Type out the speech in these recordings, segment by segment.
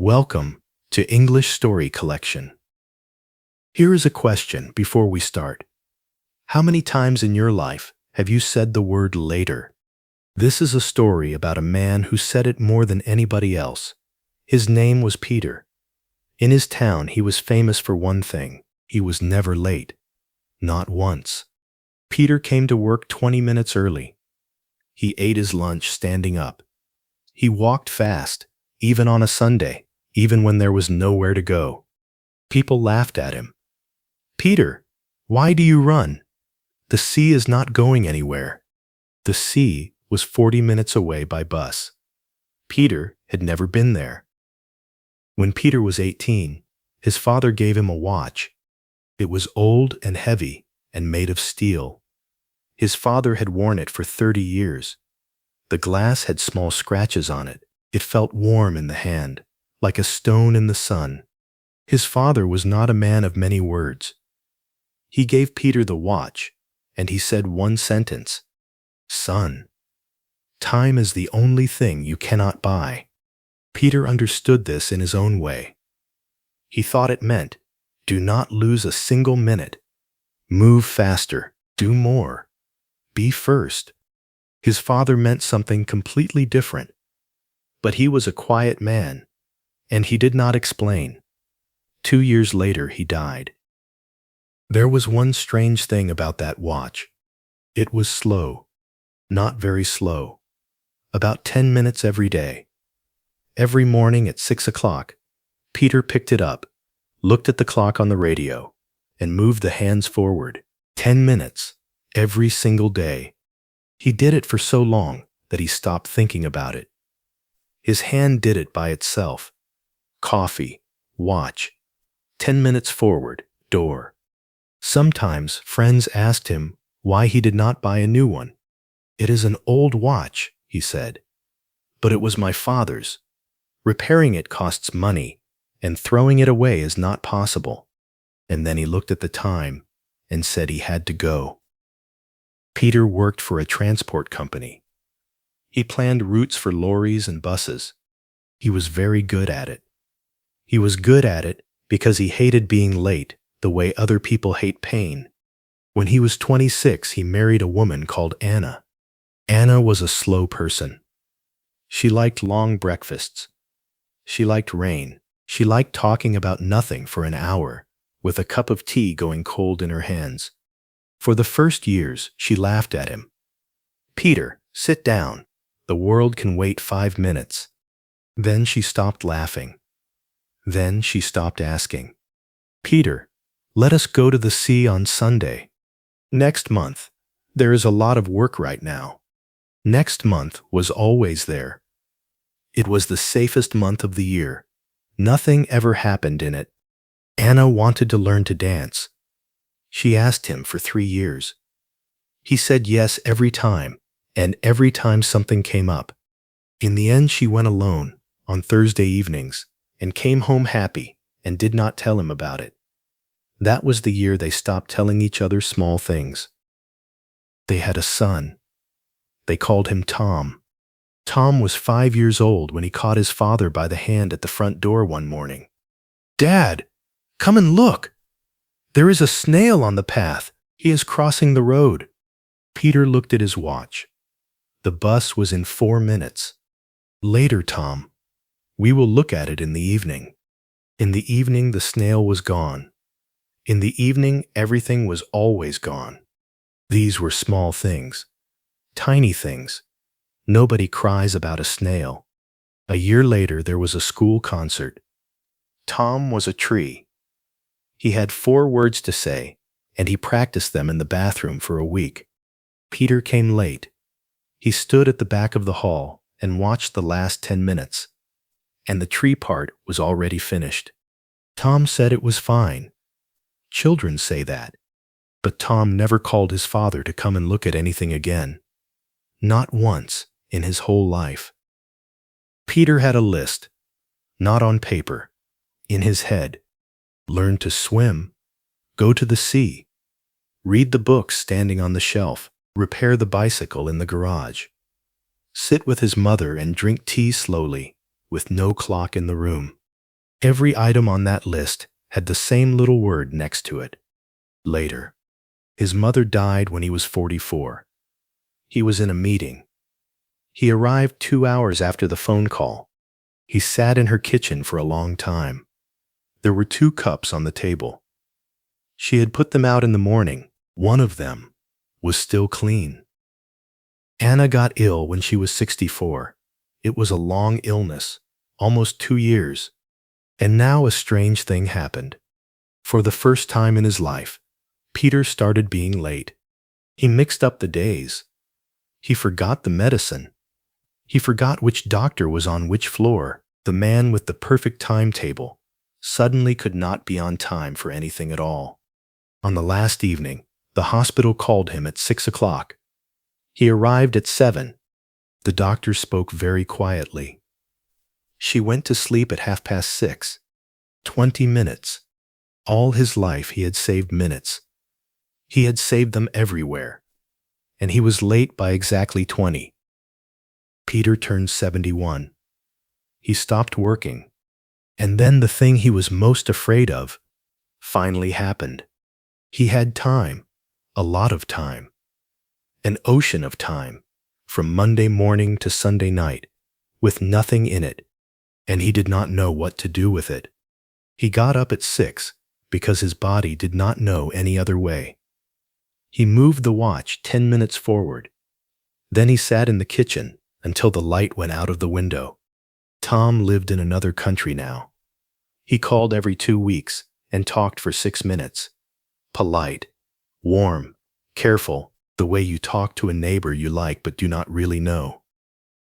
Welcome to English Story Collection. Here is a question before we start. How many times in your life have you said the word later? This is a story about a man who said it more than anybody else. His name was Peter. In his town, he was famous for one thing. He was never late. Not once. Peter came to work 20 minutes early. He ate his lunch standing up. He walked fast, even on a Sunday, even when there was nowhere to go. People laughed at him. "Peter, why do you run? The sea is not going anywhere." The sea was 40 minutes away by bus. Peter had never been there. When Peter was 18, his father gave him a watch. It was old and heavy and made of steel. His father had worn it for 30 years. The glass had small scratches on it. It felt warm in the hand, like a stone in the sun. His father was not a man of many words. He gave Peter the watch, and he said one sentence, "Son, time is the only thing you cannot buy." Peter understood this in his own way. He thought it meant, do not lose a single minute. Move faster, do more, be first. His father meant something completely different. But he was a quiet man, and he did not explain. 2 years later, he died. There was one strange thing about that watch. It was slow, not very slow, about 10 minutes every day. Every morning at 6 o'clock, Peter picked it up, looked at the clock on the radio, and moved the hands forward. 10 minutes, every single day. He did it for so long that he stopped thinking about it. His hand did it by itself. Coffee, watch, 10 minutes forward, door. Sometimes friends asked him why he did not buy a new one. "It is an old watch," he said. "But it was my father's. Repairing it costs money, and throwing it away is not possible." And then he looked at the time and said he had to go. Peter worked for a transport company. He planned routes for lorries and buses. He was very good at it. He was good at it because he hated being late the way other people hate pain. When he was 26, he married a woman called Anna. Anna was a slow person. She liked long breakfasts. She liked rain. She liked talking about nothing for an hour, with a cup of tea going cold in her hands. For the first years, she laughed at him. "Peter, sit down. The world can wait 5 minutes." Then she stopped laughing. Then she stopped asking. "Peter, let us go to the sea on Sunday." Next month, there is a lot of work right now. Next month was always there. It was the safest month of the year. Nothing ever happened in it. Anna wanted to learn to dance. She asked him for 3 years. He said yes every time, and every time something came up. In the end, she went alone on Thursday evenings and came home happy and did not tell him about it. That was the year they stopped telling each other small things. They had a son. They called him Tom. Tom was 5 years old when he caught his father by the hand at the front door one morning. "Dad, come and look. There is a snail on the path. He is crossing the road." Peter looked at his watch. The bus was in 4 minutes. "Later, Tom. We will look at it in the evening." In the evening, the snail was gone. In the evening, everything was always gone. These were small things, tiny things. Nobody cries about a snail. A year later, there was a school concert. Tom was a tree. He had 4 words to say, and he practiced them in the bathroom for a week. Peter came late. He stood at the back of the hall and watched the last 10 minutes, and the tree part was already finished. Tom said it was fine. Children say that. But Tom never called his father to come and look at anything again. Not once in his whole life. Peter had a list, not on paper, in his head. Learn to swim, go to the sea, read the books standing on the shelf, repair the bicycle in the garage, sit with his mother and drink tea slowly, with no clock in the room. Every item on that list had the same little word next to it. Later. His mother died when he was 44. He was in a meeting. He arrived 2 hours after the phone call. He sat in her kitchen for a long time. There were 2 cups on the table. She had put them out in the morning. One of them was still clean. Anna got ill when she was 64. It was a long illness, almost 2 years. And now a strange thing happened. For the first time in his life, Peter started being late. He mixed up the days. He forgot the medicine. He forgot which doctor was on which floor. The man with the perfect timetable suddenly could not be on time for anything at all. On the last evening, the hospital called him at 6 o'clock. He arrived at 7. The doctor spoke very quietly. She went to sleep at 6:30. 20 minutes. All his life he had saved minutes. He had saved them everywhere. And he was late by exactly 20. Peter turned 71. He stopped working. And then the thing he was most afraid of finally happened. He had time, a lot of time, an ocean of time, from Monday morning to Sunday night, with nothing in it, and he did not know what to do with it. He got up at 6 because his body did not know any other way. He moved the watch 10 minutes forward. Then he sat in the kitchen until the light went out of the window. Tom lived in another country now. He called every 2 weeks and talked for 6 minutes. Polite, warm, careful, the way you talk to a neighbor you like but do not really know.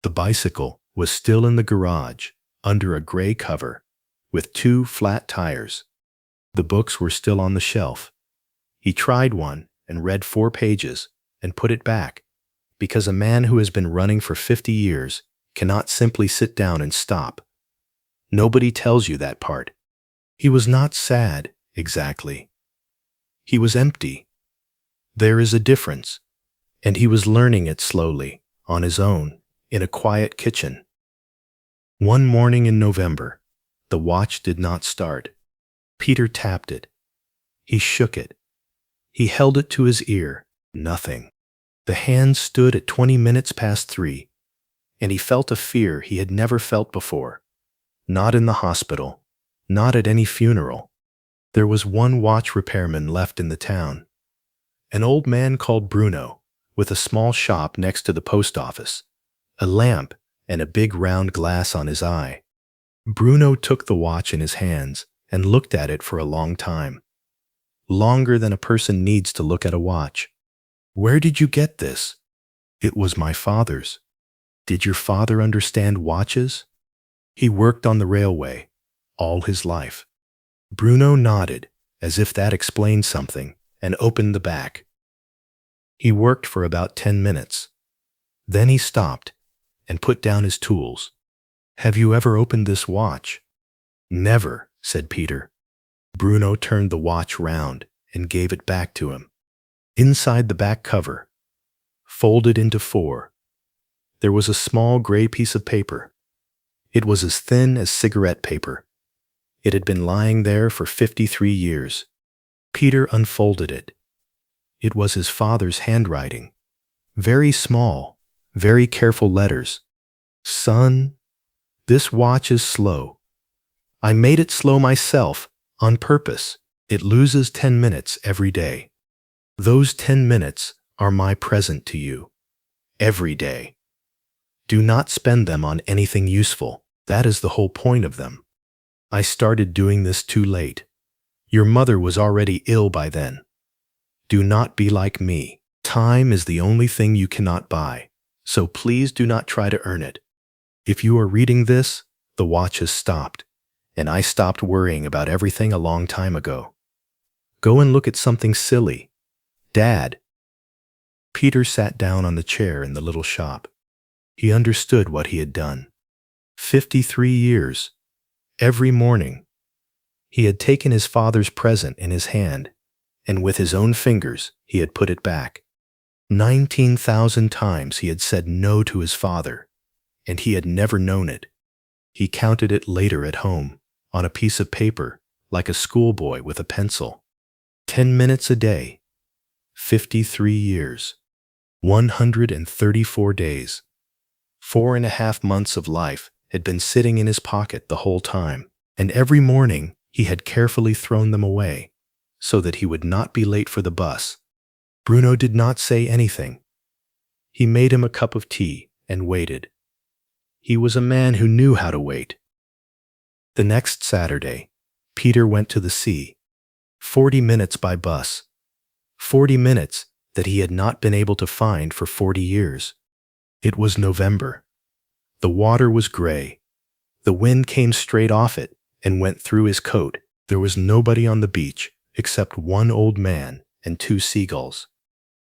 The bicycle was still in the garage, under a gray cover, with 2 flat tires. The books were still on the shelf. He tried one and read 4 pages and put it back, because a man who has been running for 50 years cannot simply sit down and stop. Nobody tells you that part. He was not sad, exactly. He was empty. There is a difference, and he was learning it slowly, on his own, in a quiet kitchen. One morning in November, the watch did not start. Peter tapped it. He shook it. He held it to his ear. Nothing. The hands stood at 20 minutes past 3, and he felt a fear he had never felt before. Not in the hospital, not at any funeral. There was one watch repairman left in the town. An old man called Bruno, with a small shop next to the post office, a lamp, and a big round glass on his eye. Bruno took the watch in his hands and looked at it for a long time. Longer than a person needs to look at a watch. "Where did you get this?" "It was my father's." "Did your father understand watches?" "He worked on the railway all his life." Bruno nodded, as if that explained something, and opened the back. He worked for about 10 minutes. Then he stopped and put down his tools. "Have you ever opened this watch?" "Never," said Peter. Bruno turned the watch round and gave it back to him. Inside the back cover, folded into 4, there was a small gray piece of paper. It was as thin as cigarette paper. It had been lying there for 53 years. Peter unfolded it. It was his father's handwriting. Very small, very careful letters. "Son, this watch is slow. I made it slow myself, on purpose. It loses 10 minutes every day. Those 10 minutes are my present to you. Every day. Do not spend them on anything useful. That is the whole point of them. I started doing this too late. Your mother was already ill by then. Do not be like me. Time is the only thing you cannot buy, so please do not try to earn it. If you are reading this, the watch has stopped, and I stopped worrying about everything a long time ago. Go and look at something silly. Dad." Peter sat down on the chair in the little shop. He understood what he had done. 53 years. Every morning. He had taken his father's present in his hand, and with his own fingers he had put it back. 19,000 times he had said no to his father, and he had never known it. He counted it later at home, on a piece of paper, like a schoolboy with a pencil. 10 minutes a day, 53 years, 134 days, 4.5 months of life had been sitting in his pocket the whole time, and every morning he had carefully thrown them away so that he would not be late for the bus. Bruno did not say anything. He made him a cup of tea and waited. He was a man who knew how to wait. The next Saturday, Peter went to the sea. 40 minutes by bus. 40 minutes that he had not been able to find for 40 years. It was November. The water was gray. The wind came straight off it and went through his coat. There was nobody on the beach except one old man and 2 seagulls.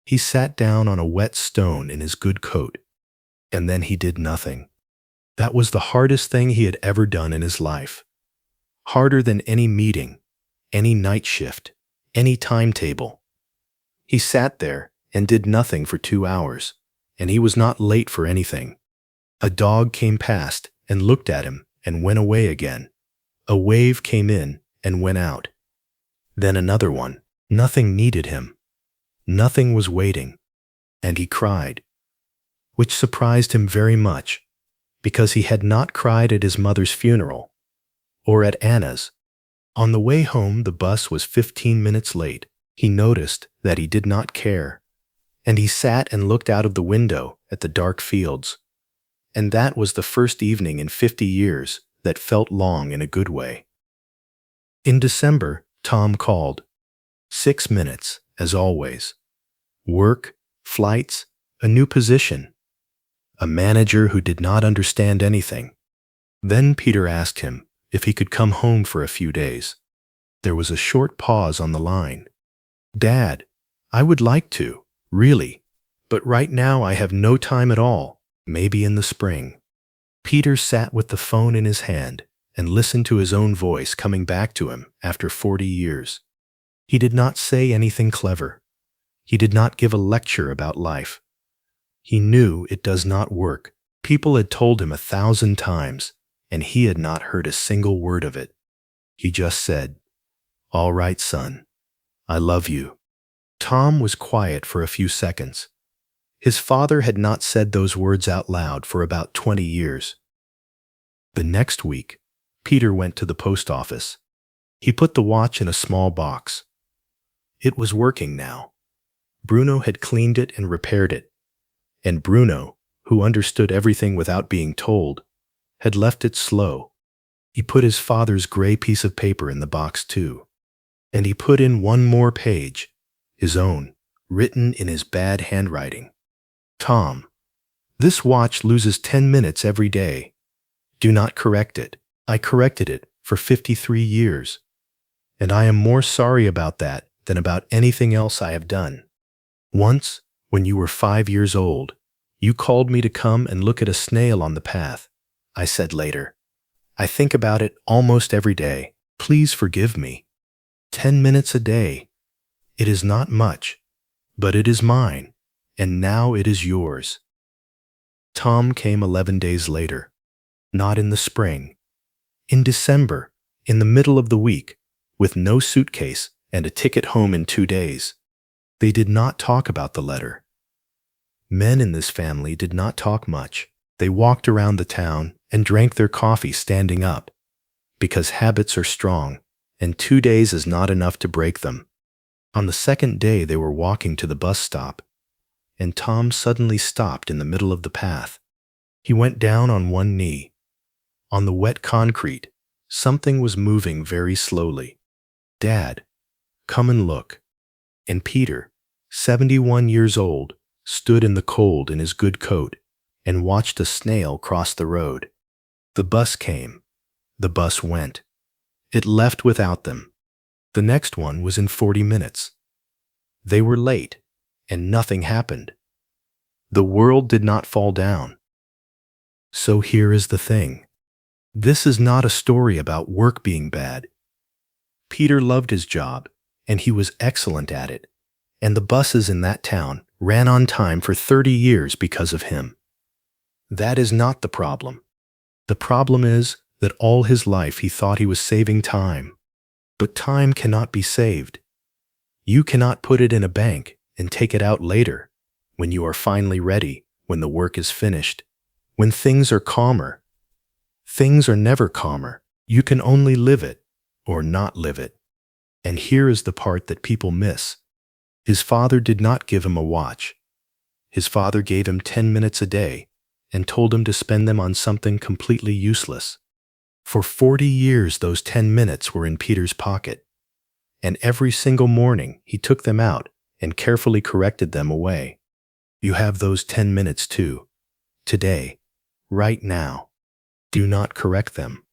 He sat down on a wet stone in his good coat, and then he did nothing. That was the hardest thing he had ever done in his life. Harder than any meeting, any night shift, any timetable. He sat there and did nothing for 2 hours, and he was not late for anything. A dog came past and looked at him and went away again. A wave came in and went out. Then another one. Nothing needed him. Nothing was waiting. And he cried, which surprised him very much, because he had not cried at his mother's funeral, or at Anna's. On the way home, the bus was 15 minutes late. He noticed that he did not care, and he sat and looked out of the window at the dark fields. And that was the first evening in 50 years that felt long in a good way. In December, Tom called. 6 minutes, as always. Work, flights, a new position. A manager who did not understand anything. Then Peter asked him if he could come home for a few days. There was a short pause on the line. "Dad, I would like to, really, but right now I have no time at all, maybe in the spring." Peter sat with the phone in his hand and listened to his own voice coming back to him after 40 years. He did not say anything clever. He did not give a lecture about life. He knew it does not work. People had told him 1,000 times, and he had not heard a single word of it. He just said, "All right, son. I love you." Tom was quiet for a few seconds. His father had not said those words out loud for about 20 years. The next week, Peter went to the post office. He put the watch in a small box. It was working now. Bruno had cleaned it and repaired it. And Bruno, who understood everything without being told, had left it slow. He put his father's gray piece of paper in the box too. And he put in one more page, his own, written in his bad handwriting. "Tom, this watch loses 10 minutes every day. Do not correct it. I corrected it for 53 years. And I am more sorry about that than about anything else I have done. Once, when you were 5 years old, you called me to come and look at a snail on the path. I said later, I think about it almost every day. Please forgive me. 10 minutes a day. It is not much, but it is mine, and now it is yours." Tom came 11 days later. Not in the spring. In December, in the middle of the week, with no suitcase and a ticket home in 2 days. They did not talk about the letter. Men in this family did not talk much. They walked around the town and drank their coffee standing up, because habits are strong, and 2 days is not enough to break them. On the second day they were walking to the bus stop, and Tom suddenly stopped in the middle of the path. He went down on one knee. On the wet concrete, something was moving very slowly. "Dad, come and look." And Peter, 71 years old, stood in the cold in his good coat and watched a snail cross the road. The bus came. The bus went. It left without them. The next one was in 40 minutes. They were late, and nothing happened. The world did not fall down. So here is the thing. This is not a story about work being bad. Peter loved his job, and he was excellent at it, and the buses in that town ran on time for 30 years because of him. That is not the problem. The problem is that all his life he thought he was saving time. But time cannot be saved. You cannot put it in a bank and take it out later, when you are finally ready, when the work is finished, when things are calmer. Things are never calmer. You can only live it or not live it. And here is the part that people miss. His father did not give him a watch. His father gave him 10 minutes a day and told him to spend them on something completely useless. For 40 years, those 10 minutes were in Peter's pocket. And every single morning, he took them out and carefully corrected them away. You have those 10 minutes too. Today, right now. Do not correct them.